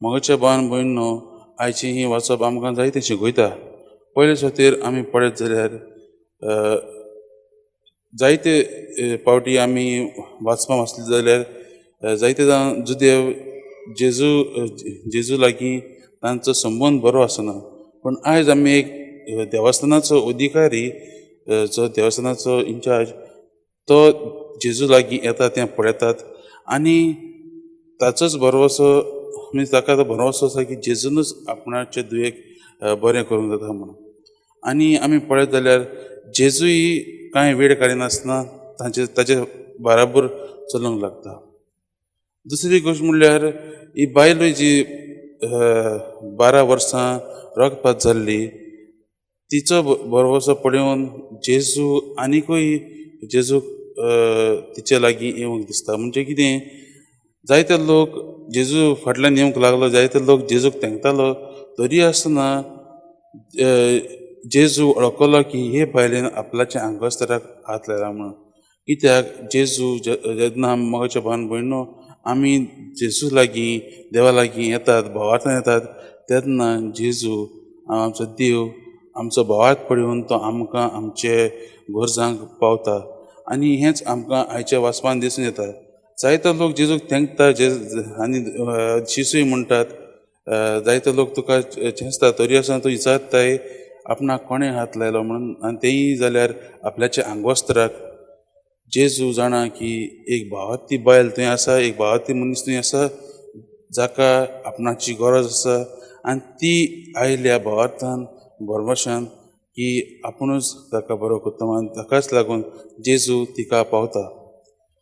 मोगाच्या भावान भयणो, आयची ही वाचप आमकां जायतें शिकयता. पयले सुवातेर आमी पळयत जाल्यार जायते पावटी आमी वाचपाक वाचले जाल्यार जायते जावन जुदेव जेजू लागीं तांचो संबंद बरो आसना. पूण आयज आमी एक देवस्थानाचो अधिकारी, जो देवस्थानाचो इन्चार्ज, तो जेजू लागीं येता तें पळयतात आनी ताचोच भरवोसो, मीन्स ताका तो भरवोसो आसा की जेजूनच आपणाचे दुयेक बरें करूंक जाता म्हणून. आनी आमी पळयत जाल्यार जेजूय कांय वेळ काडिनासतना ताचे बराबर चलूंक लागता. दुसरी गोश्ट म्हणल्यार ही बायलूय जी 12 वर्सां रगपात जाल्ली, तिचो भरवोसो पळोवन जेजू आनिकूय जेजूक तिचे लागीं येवंक दिसता. म्हणजे कितें, जायते लोक जेजू फाटल्यान येवंक लागलो, जायते लोक जेजूक तेंकतालो, तरी आसतना जेजू वळखलो की हे बायलेन आपल्याच्या आंगोस्तराक हात लायला म्हणून. कित्याक जेजू जेन्ना मोगाच्या भावान भयणो आमी जेजू लागीं, देवा लागीं येतात, भावार्थान येतात, तेन्ना जेजू आमचो देव आमचो भावार्थ पळोवन तो आमकां आमचे गरजांक पावता. आनी हेंच आमकां आयच्या वाचपान दिसून येता. जायतो लोक जेजूक तेंकता आनी शिसूय म्हणटात. जायते लोक तुका चेंचता, तरी आसतना तूं विचारताय आपणाक कोणें हात लायलो म्हणून. आनी तेंय जाल्यार आपल्याच्या आंगवस्त्राक. जेजू जाणा की एक भावार्थी बायल थंय आसा, एक भावार्थी मनीस थंय आसा, जाका आपणाची गरज आसा. आनी ती आयल्या भावार्थान भरवशान की आपुणूच ताका बरो करता. ताकाच लागून जेजू तिका पावता.